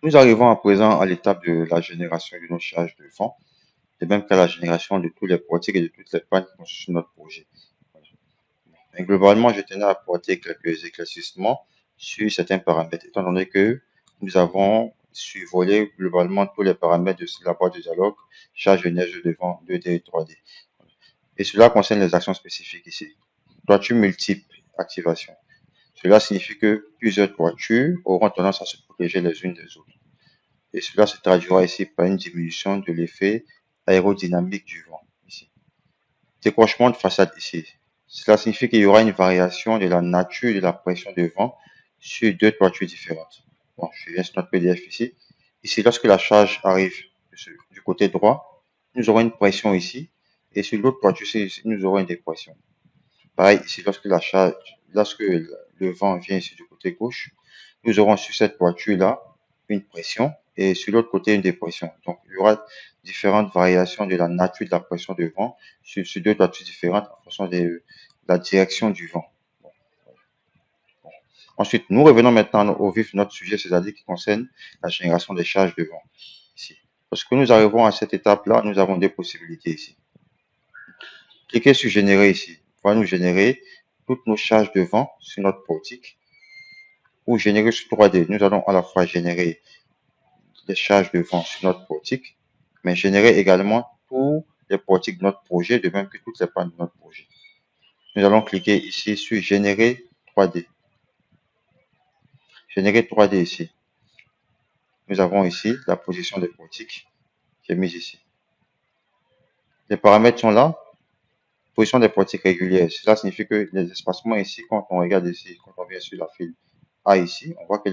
Nous arrivons à présent à l'étape de la génération de nos charges de vent, de même qu'à la génération de tous les portiques et de toutes les pannes qui constituent notre projet. Mais globalement, je tenais à apporter quelques éclaircissements sur certains paramètres, étant donné que nous avons survolé globalement tous les paramètres de la boîte de dialogue, charge énergie de vent 2D et 3D. Et cela concerne les actions spécifiques ici. Toiture multiple, activation. Cela signifie que plusieurs toitures auront tendance à se protéger les unes des autres. Et cela se traduira ici par une diminution de l'effet aérodynamique du vent. Ici. Décrochement de façade ici. Cela signifie qu'il y aura une variation de la nature de la pression de vent sur deux toitures différentes. Bon, je viens sur notre PDF ici. Ici, lorsque la charge arrive du côté droit, nous aurons une pression ici. Et sur l'autre toiture ici, nous aurons une dépression. Pareil, ici, lorsque le vent vient ici du côté gauche, nous aurons sur cette toiture-là une pression et sur l'autre côté une dépression. Donc, il y aura différentes variations de la nature de la pression de vent sur deux toitures différentes en fonction de la direction du vent. Bon. Ensuite, nous revenons maintenant au vif de notre sujet, c'est-à-dire qui concerne la génération des charges de vent. Ici. Lorsque nous arrivons à cette étape-là, nous avons deux possibilités ici. Cliquez sur générer ici. On va nous générer toutes nos charges de vent sur notre portique ou générer sur 3D. Nous allons à la fois générer les charges de vent sur notre portique, mais générer également tous les portiques de notre projet, de même que toutes les pannes de notre projet. Nous allons cliquer ici sur générer 3D. Générer 3D ici. Nous avons ici la position des portiques qui est mise ici. Les paramètres sont là. Position des portiques régulières. Cela signifie que les espacements ici, quand on regarde ici, quand on vient sur la file A ici, on voit que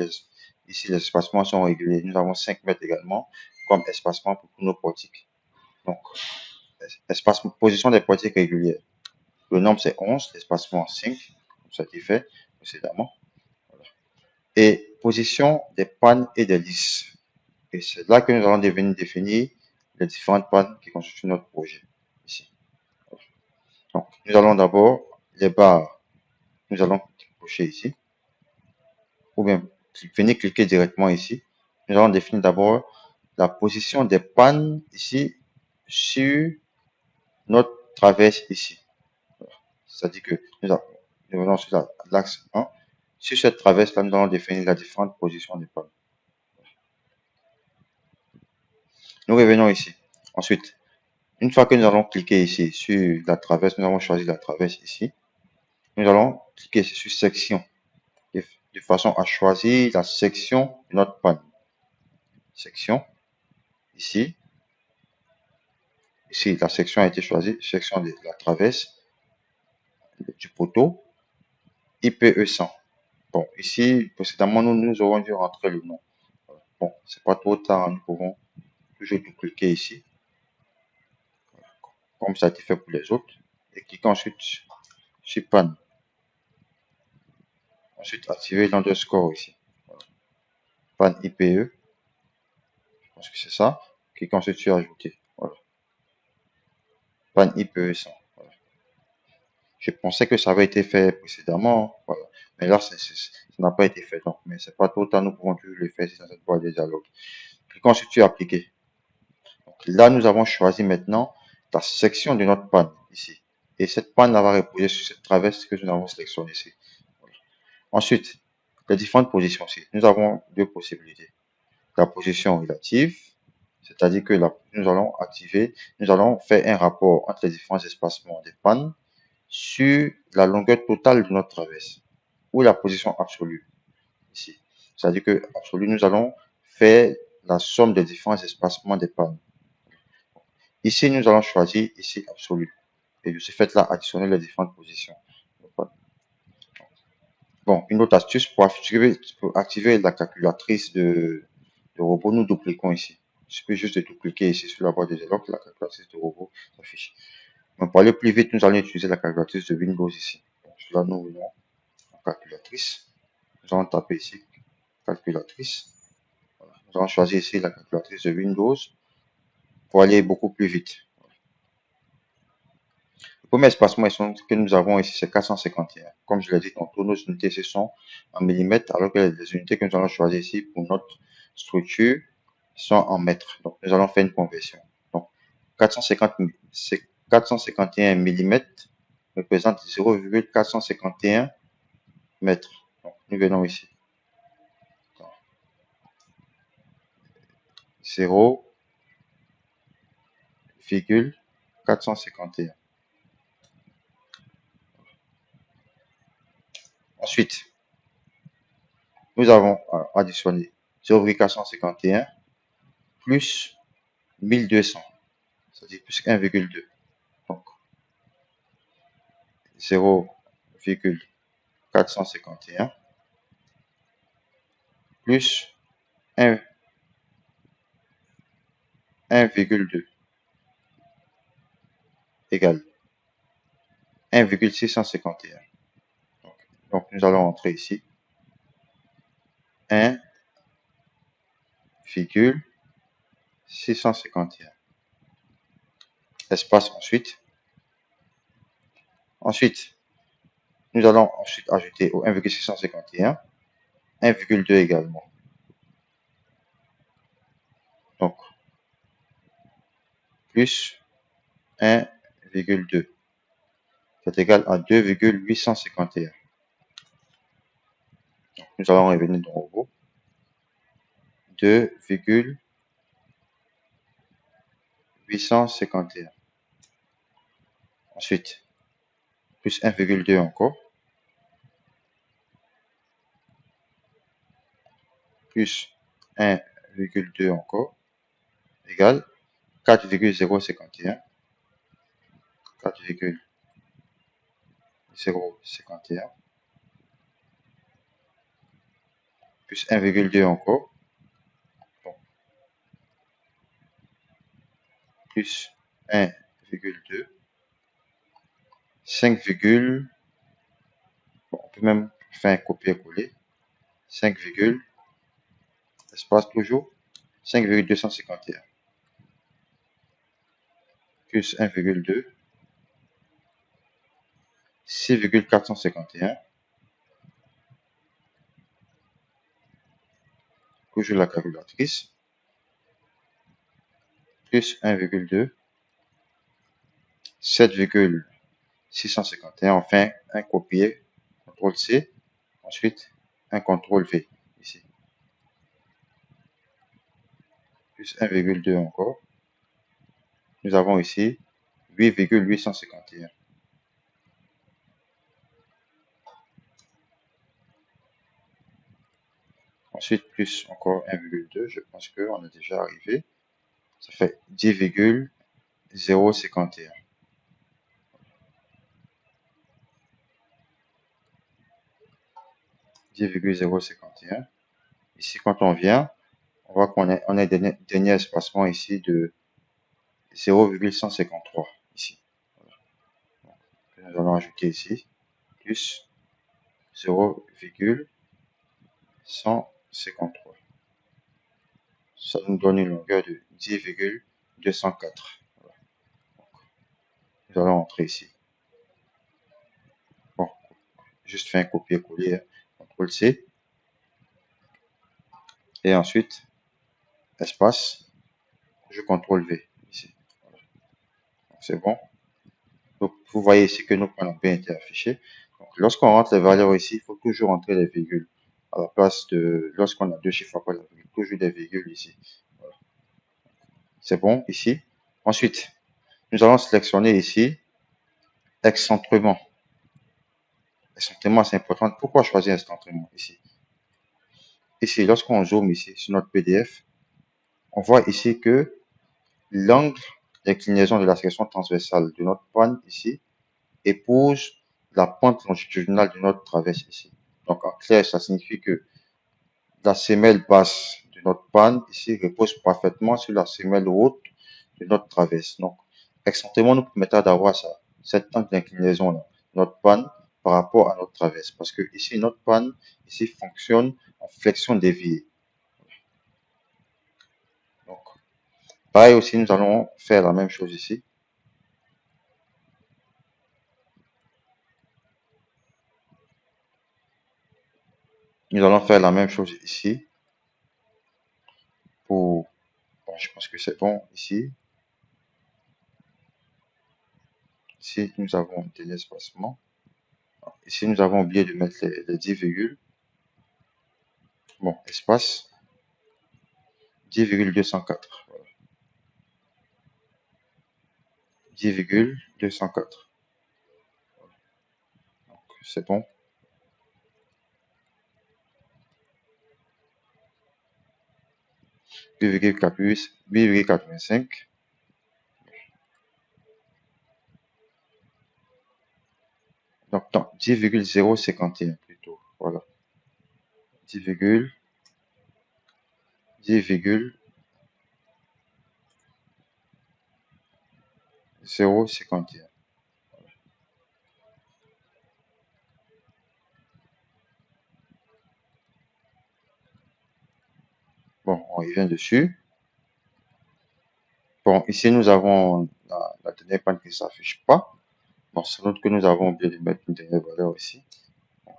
ici les espacements sont réguliers. Nous avons 5 mètres également comme espacement pour tous nos portiques. Donc, position des portiques régulières. Le nombre c'est 11, l'espacement 5, comme ça qui fait précédemment. Voilà. Et position des pannes et des lisses. Et c'est là que nous allons définir les différentes pannes qui constituent notre projet. Ici. Donc, nous allons d'abord les barres. Nous allons cocher ici. Ou bien venir cliquer directement ici. Nous allons définir d'abord la position des pannes ici sur notre traverse ici. C'est-à-dire que nous venons sur l'axe 1. Sur cette traverse-là, nous allons définir la différente position des pannes. Nous revenons ici. Ensuite, une fois que nous allons cliquer ici sur la traverse, nous allons choisir la traverse ici. Nous allons cliquer ici sur section de façon à choisir la section de notre panne. Section. Ici. Ici, la section a été choisie. Section de la traverse du poteau. IPE 100. Bon, ici, précédemment, nous aurons dû rentrer le nom. Bon, c'est pas trop tard. Nous pouvons toujours cliquer ici. Comme ça a été fait pour les autres. Et cliquer ensuite sur panne. Ensuite, activer l'underscore ici. Voilà. Panne IPE. Je pense que c'est ça. Cliquez ensuite sur ajouter. Voilà. Panne IPE 100. Voilà. Je pensais que ça avait été fait précédemment. Voilà. Mais là, ça n'a pas été fait. Donc, mais c'est pas trop tard. Nous pouvons toujours le faire dans cette boîte de dialogue. Cliquons ensuite sur appliquer. Donc, là, nous avons choisi maintenant la section de notre panne ici. Et cette panne va reposer sur cette traverse que nous avons sélectionnée ici. Voilà. Ensuite, les différentes positions ici. Nous avons deux possibilités. La position relative, c'est-à-dire que nous allons faire un rapport entre les différents espacements des pannes sur la longueur totale de notre traverse, ou la position absolue, ici. C'est-à-dire que absolue, nous allons faire la somme des différents espacements des pannes. Ici, nous allons choisir ici absolu. Et de ce fait-là, additionner les différentes positions. Bon, une autre astuce pour activer la calculatrice de robot, nous dupliquons ici. Il suffit juste de cliquer ici sur la boîte de dialogue, la calculatrice de robot s'affiche. Mais pour aller plus vite, nous allons utiliser la calculatrice de Windows ici. Donc, là, nous venons en calculatrice. Nous allons taper ici calculatrice. Voilà. Nous allons choisir ici la calculatrice de Windows pour aller beaucoup plus vite. Le premier espacement que nous avons ici, c'est 451. Comme je l'ai dit, tous nos unités, ce sont en millimètres, alors que les unités que nous allons choisir ici pour notre structures sont en mètres. Donc, nous allons faire une conversion. Donc, 451 millimètres représente 0,451 mètres. Donc, nous venons ici. 0,451. Ensuite, nous avons additionné 0,451 plus 1200, c'est-à-dire plus 1,2. Donc, 0,451 plus 1,2 égale 1,651. Donc, nous allons entrer ici 1,651. Espace ensuite. Ensuite, nous allons ensuite ajouter au 1,651 1,2 également. Donc, plus 1,2. C'est égal à 2,851. Donc, nous allons revenir de nouveau. 2,851. Ensuite, plus 1,2 encore. Plus 1,2 encore. Égale 4,051. 4,051. Plus 1,2 encore. Bon. Plus 1,2. 5, bon, on peut même faire un copier-coller. 5, espace toujours, 5,251. Plus 1,2. 6,451. Toujours la calculatrice. Plus 1,2. 7,651. Enfin, un copier. CTRL-C. Ensuite, un CTRL-V. Ici. Plus 1,2 encore. Nous avons ici 8,851. Ensuite, plus encore 1,2. Je pense qu'on est déjà arrivé. Ça fait 10,051. 10,051. Ici, quand on vient, on voit qu'on a un dernier espacement ici de 0,153 ici. Donc, nous allons ajouter ici plus 0,153. Ça nous donne une longueur de 10,204. Voilà. Nous allons entrer ici. Bon, juste faire un copier-coller, CTRL-C. Et ensuite, espace, je CTRL-V ici. Voilà. C'est bon. Donc, vous voyez ici que nos points ont bien été affichés. Donc, lorsqu'on rentre les valeurs ici, il faut toujours entrer les virgules. À la place de, lorsqu'on a deux chiffres après la virgule, toujours des virgules ici. Voilà. C'est bon ici. Ensuite, nous allons sélectionner ici excentrement. Excentrement, c'est important. Pourquoi choisir excentrement ici? Ici, lorsqu'on zoome ici sur notre PDF, on voit ici que l'angle d'inclinaison de la section transversale de notre panne ici épouse la pointe longitudinale de notre traverse ici. Donc, en clair, ça signifie que la semelle basse de notre panne ici repose parfaitement sur la semelle haute de notre traverse. Donc, excentrement nous permettra d'avoir ça, cette angle d'inclinaison là, notre panne par rapport à notre traverse. Parce que ici, notre panne ici fonctionne en flexion déviée. Donc, pareil aussi, nous allons faire la même chose ici. Nous allons faire la même chose ici. pour... Bon, je pense que c'est bon ici. Ici, nous avons un dernier espacement. Ici, nous avons oublié de mettre les 10 virgules. Bon, espace 10,204. Voilà. 10,204. Donc, c'est bon. 8,85. Donc, non, 10,051 plutôt. Voilà. 10,051. Bon, on revient dessus. Bon, ici, nous avons la dernière panne qui ne s'affiche pas. Bon, c'est l'autre que nous avons oublié de mettre une dernière valeur ici.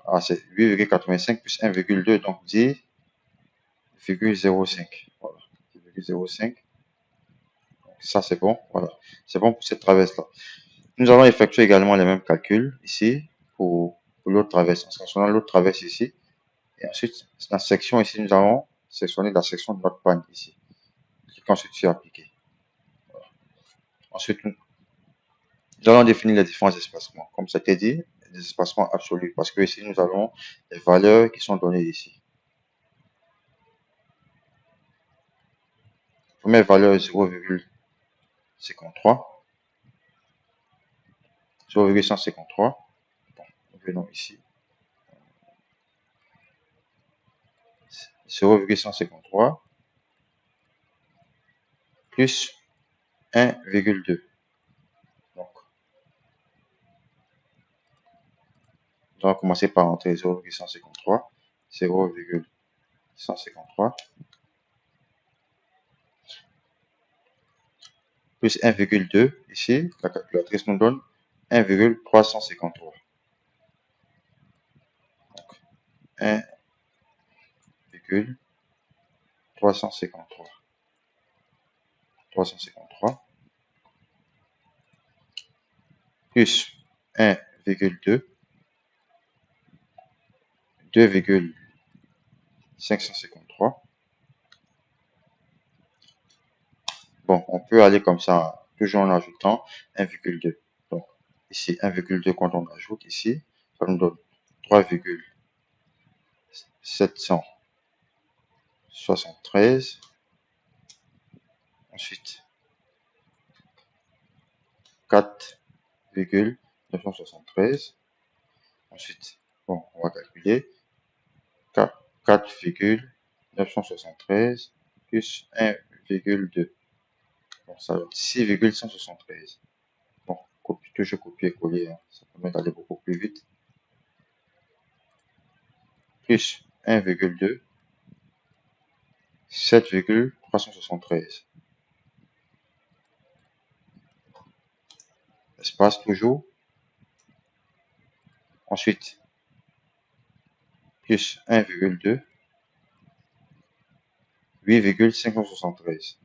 Ah, c'est 8,85 plus 1,2, donc 10,05. Voilà, 10,05. Ça, c'est bon. Voilà, c'est bon pour cette traverse-là. Nous allons effectuer également les mêmes calculs ici pour l'autre traverse. En sélectionnant l'autre traverse ici. Et ensuite, la section ici, nous allons sélectionner la section de notre panne ici. Cliquons ensuite sur appliquer. Voilà. Ensuite, nous allons définir les différents espacements. Comme ça été dit, des espacements absolus. Parce que ici, nous avons les valeurs qui sont données ici. Première valeur 0,53. 0,153. Bon, nous venons ici. 0,153 plus 1,2. Donc, nous allons commencer par entrer 0,153. 0,153 plus 1,2. Ici, la calculatrice nous donne 1,353. Donc, 1,353. 353 plus 1,2, 2,553. Bon, on peut aller comme ça, toujours en ajoutant 1,2. Donc, ici, 1,2 quand on ajoute ici, ça nous donne 3,773. Ensuite, 4,973. Ensuite, bon, on va calculer 4,973 plus 1,2. Bon, ça donne 6,173. Bon, toujours copier-coller, hein, ça permet d'aller beaucoup plus vite. Plus 1,2, 7,373. Espace toujours. Ensuite, plus 1,2, 8,573.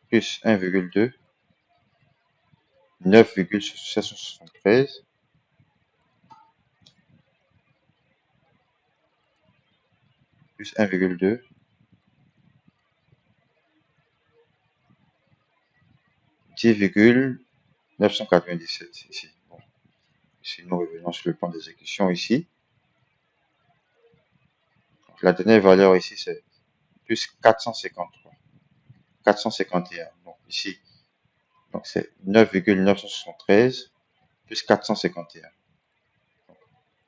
Plus 1,2, 9,773. Plus 1,2, 10,997 ici. Bon. Ici, nous revenons sur le plan d'exécution ici. Donc, la dernière valeur ici, c'est plus 453. 451. Donc ici, donc c'est 9,973 plus 451.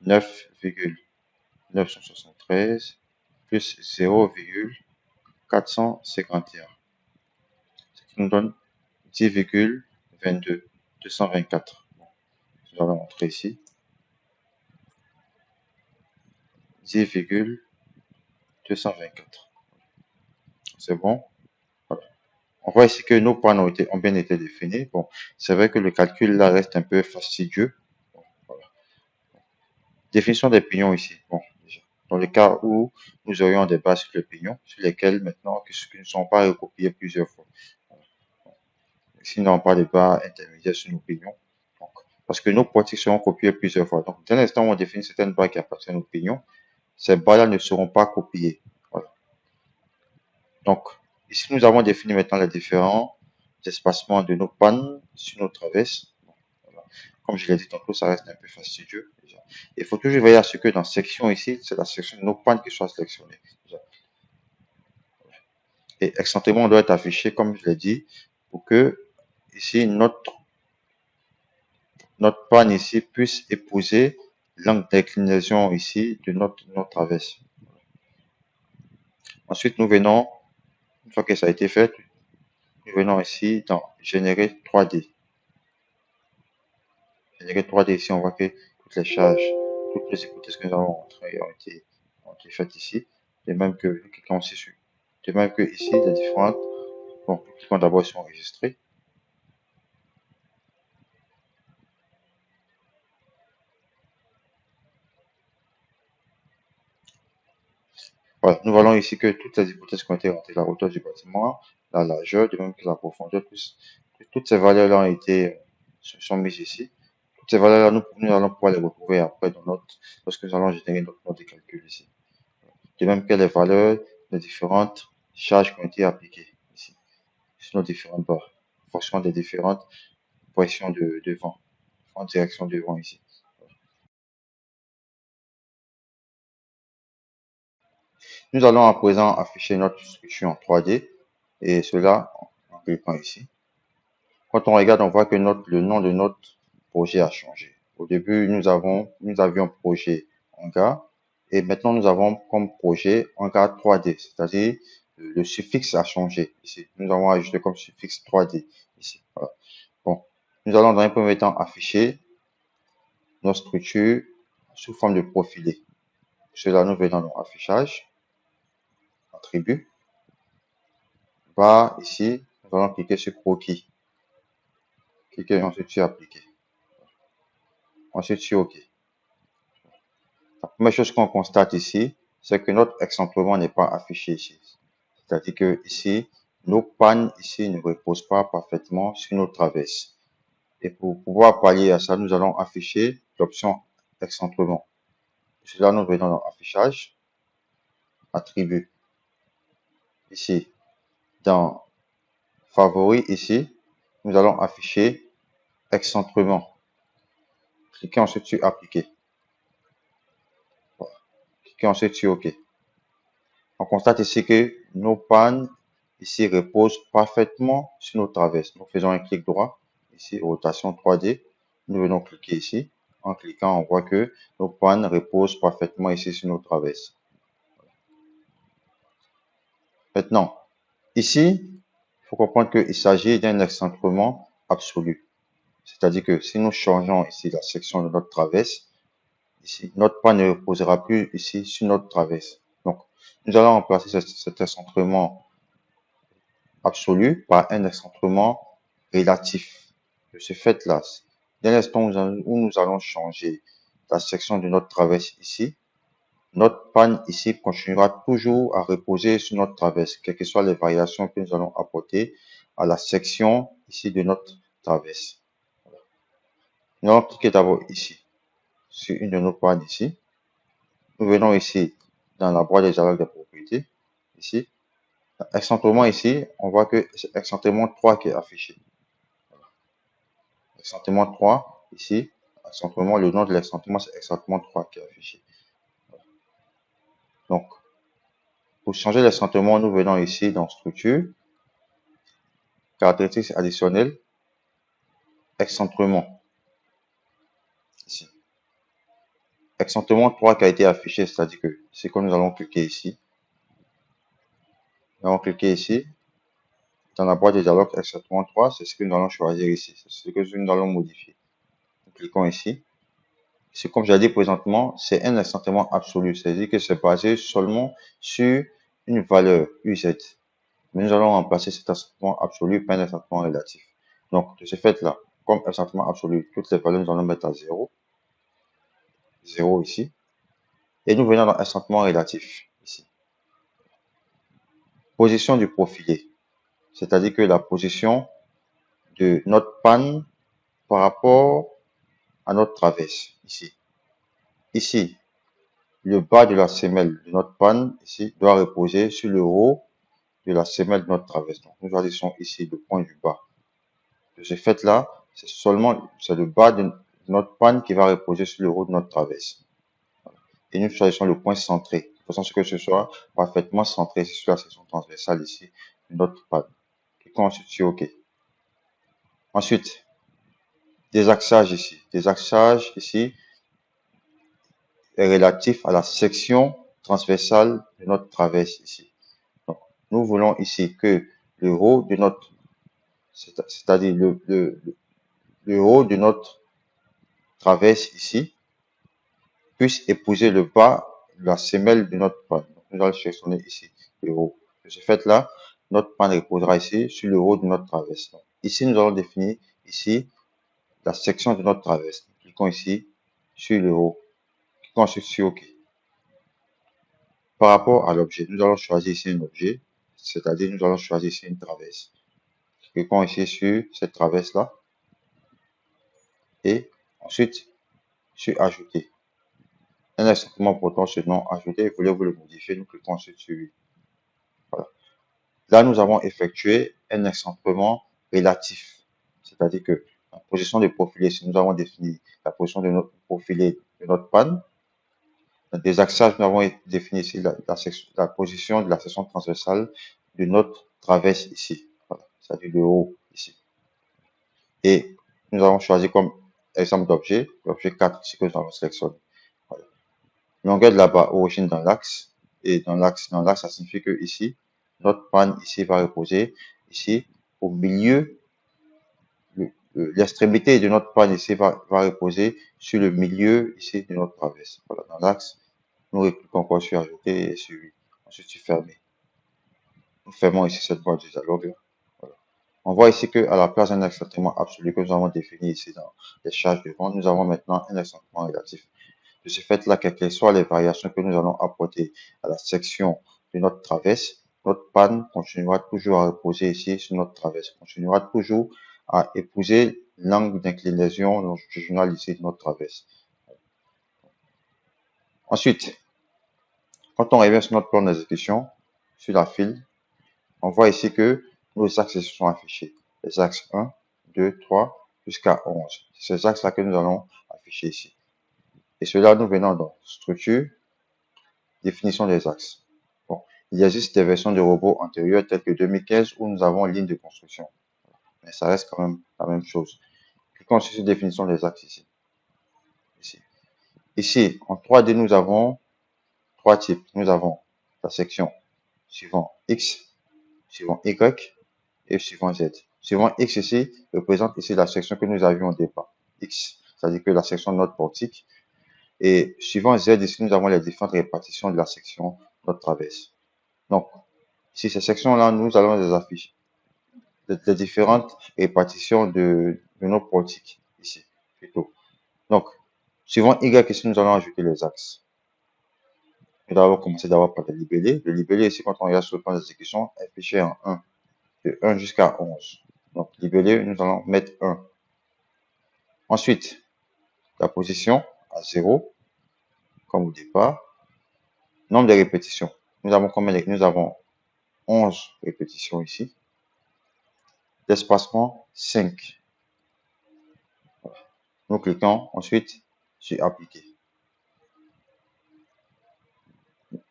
9,973 plus 0,451. Ce qui nous donne 10,22, 224. Bon, nous allons entrer ici. 10,224. C'est bon. Voilà. On voit ici que nos pannes ont bien été définis. Bon, c'est vrai que le calcul là reste un peu fastidieux. Bon, voilà. Définition des pignons ici. Bon, déjà. dans le cas où nous aurions des bascules d'opinion sur lesquelles maintenant qui ne sont pas recopiées plusieurs fois. Ici, nous n'avons pas de barre intermédiaire sur nos opinions. Donc, parce que nos politiques seront copiées plusieurs fois. Donc, dès l'instant où on définit certaines barres qui appartiennent aux opinions, ces barres-là ne seront pas copiées. Voilà. Donc, ici, nous avons défini maintenant les différents espacements de nos pannes sur nos traverses. Voilà. Comme je l'ai dit tantôt, ça reste un peu fastidieux. Déjà. Il faut toujours veiller à ce que dans section ici, c'est la section de nos pannes qui soit sélectionnée. Déjà. Et excentrement doit être affiché, comme je l'ai dit, pour que ici notre panne ici puisse épouser l'angle d'inclinaison ici de notre traverse. Ensuite, nous venons, une fois que ça a été fait, nous venons ici dans générer 3D. Générer 3D ici, on voit que toutes les charges, toutes les hypothèses que nous avons montrées ont été faites ici. De même que, nous cliquons aussi sur, de même que ici, les différentes, bon, nous cliquons d'abord sur enregistrer. Voilà, nous voyons ici que toutes les hypothèses qui ont été rentrées, la hauteur du bâtiment, la largeur, de même que la profondeur, toutes ces valeurs-là ont été, sont mises ici. Toutes ces valeurs-là, nous allons pouvoir les retrouver après lorsque nous allons générer notre mode de calcul ici. De même que les valeurs des différentes charges qui ont été appliquées ici, sur nos différentes barres, en fonction des différentes positions de vent, en direction de vent ici. Nous allons à présent afficher notre structure en 3D, et cela en cliquant ici. Quand on regarde, on voit que le nom de notre projet a changé. Au début, nous avions projet hangar et maintenant nous avons comme projet hangar 3D, c'est-à-dire le suffixe a changé ici. Nous avons ajouté comme suffixe 3D ici. Voilà. Bon, nous allons dans un premier temps afficher notre structure sous forme de profilé. Pour cela, nous venons dans affichage, attribut, barre ici, nous allons cliquer sur croquis. Cliquez ensuite sur appliquer. Ensuite sur OK. La première chose qu'on constate ici, c'est que notre excentrement n'est pas affiché ici. C'est-à-dire que ici, nos pannes ici ne reposent pas parfaitement sur nos traverses. Et pour pouvoir pallier à ça, nous allons afficher l'option excentrement. Pour cela, nous venons dans affichage, attribut. Ici, dans favoris, ici, nous allons afficher excentrement. Cliquez ensuite sur appliquer. Voilà. Cliquez ensuite sur OK. On constate ici que nos pannes ici reposent parfaitement sur nos traverses. Nous faisons un clic droit, ici rotation 3D. Nous venons cliquer ici. En cliquant, on voit que nos pannes reposent parfaitement ici sur nos traverses. Maintenant, ici, il faut comprendre qu'il s'agit d'un excentrement absolu. C'est-à-dire que si nous changeons ici la section de notre traverse, ici, notre panne ne reposera plus ici sur notre traverse. Donc, nous allons remplacer cet excentrement absolu par un excentrement relatif. De ce fait-là, dès l'instant où nous allons changer la section de notre traverse ici, notre panne ici continuera toujours à reposer sur notre traverse, quelles que soient les variations que nous allons apporter à la section ici de notre traverse. Nous allons cliquer d'abord ici, sur une de nos pannes ici. Nous venons ici dans la boîte des dialogues des propriétés, ici. Excentrement ici, on voit que c'est excentrement 3 qui est affiché. Excentrement 3, ici, excentrement, le nom de l'excentrement, c'est excentrement 3 qui est affiché. Donc, pour changer l'excentrement, nous venons ici dans structure, caractéristiques additionnelles, excentrement. Ici. Excentrement 3 qui a été affiché, c'est-à-dire que c'est comme nous allons cliquer ici. Nous allons cliquer ici. Dans la boîte des dialogues, excentrement 3, c'est ce que nous allons choisir ici. C'est ce que nous allons modifier. Nous cliquons ici. C'est comme j'ai dit présentement, c'est un excentrement absolu. C'est-à-dire que c'est basé seulement sur une valeur UZ. Mais nous allons remplacer cet excentrement absolu par un excentrement relatif. Donc, de ce fait-là, comme excentrement absolu, toutes les valeurs, nous allons mettre à 0. 0 ici. Et nous venons dans instantanément relatif, ici. Position du profilé, c'est-à-dire que la position de notre panne par rapport à notre traverse, ici. Ici, le bas de la semelle de notre panne, ici, doit reposer sur le haut de la semelle de notre traverse. Donc, nous choisissons ici le point du bas. De ce fait-là, c'est le bas de notre panne qui va reposer sur le haut de notre traverse. Et nous choisissons le point centré, de façon à ce que ce soit parfaitement centré sur la section transversale ici de notre panne. Cliquons ensuite sur OK. Ensuite, désaxage ici. Désaxage ici est relatif à la section transversale de notre traverse ici. Donc, nous voulons ici que le haut de notre, c'est-à-dire le haut de notre traverse ici, puisse épouser le bas de la semelle de notre panne. Donc, nous allons sélectionner ici le haut. De ce fait-là, notre panne reposera ici sur le haut de notre traverse. Donc, ici, nous allons définir ici la section de notre traverse. Cliquons ici sur le haut. Cliquons ensuite sur OK. Par rapport à l'objet, nous allons choisir ici un objet, c'est-à-dire nous allons choisir ici une traverse. Cliquons ici sur cette traverse-là et ensuite sur Ajouter. Un instantanément portant ce nom ajouté, voulez-vous le modifier, nous cliquons ensuite sur lui. Voilà. Là, nous avons effectué un accentuement relatif, c'est-à-dire que la position des profilés, si nous avons défini la position de notre profilé de notre panne, des axages, nous avons défini ici la position de la section transversale de notre traverse ici, voilà, c'est-à-dire le haut ici. Et nous avons choisi comme exemple d'objet, l'objet 4 ici que nous avons sélectionné. Voilà. Longueur de la barre, origine dans l'axe, et dans l'axe, ça signifie que ici, notre panne ici va reposer ici au milieu, l'extrémité de notre panne ici va reposer sur le milieu ici de notre traverse. Voilà, dans l'axe, nous cliquons encore sur ajouter et sur ensuite sur fermer. Nous fermons ici cette boîte du dialogue. Voilà. On voit ici qu'à la place d'un accentuement absolu que nous avons défini ici dans les charges de vente, nous avons maintenant un accentuement relatif. De ce fait-là, quelles que soient les variations que nous allons apporter à la section de notre traverse, notre panne continuera toujours à reposer ici sur notre traverse, continuera toujours à épouser l'angle d'inclinaison longitudinale ici de notre traverse. Ensuite, quand on revient sur notre plan d'exécution, sur la file, on voit ici que nos axes sont affichés. Les axes 1, 2, 3, jusqu'à 11. C'est ces axes-là que nous allons afficher ici. Et cela, nous venons dans Structure, Définition des axes. Bon, il existe des versions de robots antérieures telles que 2015 où nous avons ligne de construction. Mais ça reste quand même la même chose. Cliquons sur Définition des axes ici. Ici, en 3D, nous avons trois types. Nous avons la section suivant X, suivant Y et suivant Z. Suivant X ici représente ici la section que nous avions au départ. X, c'est-à-dire que la section de notre portique. Et suivant Z ici, nous avons les différentes répartitions de la section de notre traverse. Donc, ici, ces sections-là, nous allons les afficher. Les différentes répartitions de nos portiques ici, plutôt. Donc, suivant Y ici, nous allons ajouter les axes. Nous allons commencer d'abord par le libellé. Le libellé ici, quand on regarde sur le plan d'exécution, est affiché en 1, de 1 jusqu'à 11. Donc, libellé, nous allons mettre 1. Ensuite, la position à 0, comme au départ. Nombre de répétitions. Nous avons combien Nous avons 11 répétitions ici. L'espacement 5. Nous cliquons ensuite sur appliquer.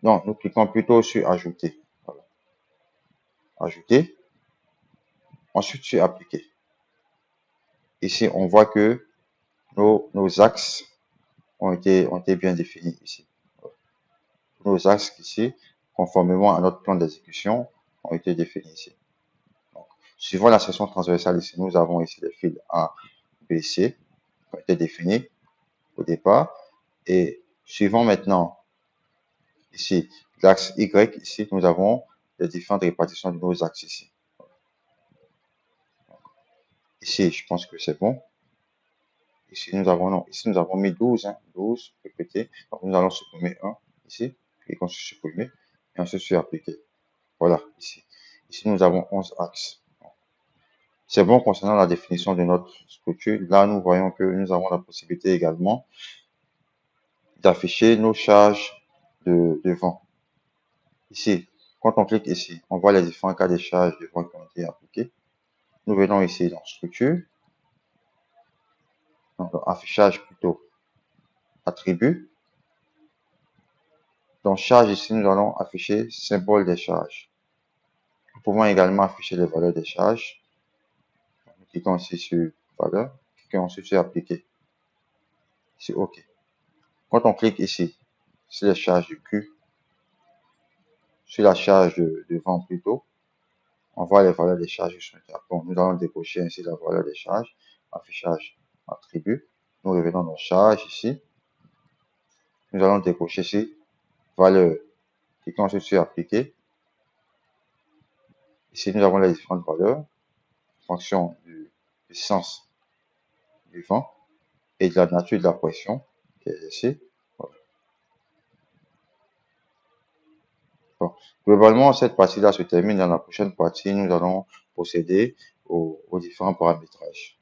Non, nous cliquons plutôt sur ajouter. Voilà. Ajouter. Ensuite sur appliquer. Ici, on voit que nos axes ont été bien définis ici. Nos axes ici, conformément à notre plan d'exécution, ont été définis ici. Donc, suivant la section transversale ici, nous avons ici les fils A, B, C qui ont été définis au départ. Et suivant maintenant ici l'axe Y, ici, nous avons les différentes répartitions de nos axes ici. Ici, je pense que c'est bon. Ici, nous avons mis 12, 12 répétés. Donc, nous allons supprimer 1. ici, cliquons sur supprimer, et ensuite sur appliquer. Voilà, ici. Ici, nous avons 11 axes. C'est bon concernant la définition de notre structure. Là, nous voyons que nous avons la possibilité également d'afficher nos charges de vent. Ici, quand on clique ici, on voit les différents cas de charges de vent qui ont été appliqués. Nous venons ici dans structure, donc affichage plutôt attribut. Dans charge ici, nous allons afficher symbole des charges. Nous pouvons également afficher les valeurs des charges. Nous cliquons ici sur valeur, cliquons ensuite sur appliquer. Ici OK. Quand on clique ici sur les charges du Q, sur la charge de vent plutôt, on voit les valeurs des charges qui sont là. Bon, nous allons décocher ainsi la valeur des charges, affichage attribut. Nous revenons dans charge ici. Nous allons décocher ici valeur. Cliquons ensuite sur appliquer. Ici, nous avons les différentes valeurs en fonction du sens du vent et de la nature de la pression qui est ici. Voilà. Bon. Globalement, cette partie-là se termine. Dans la prochaine partie, nous allons procéder aux différents paramétrages.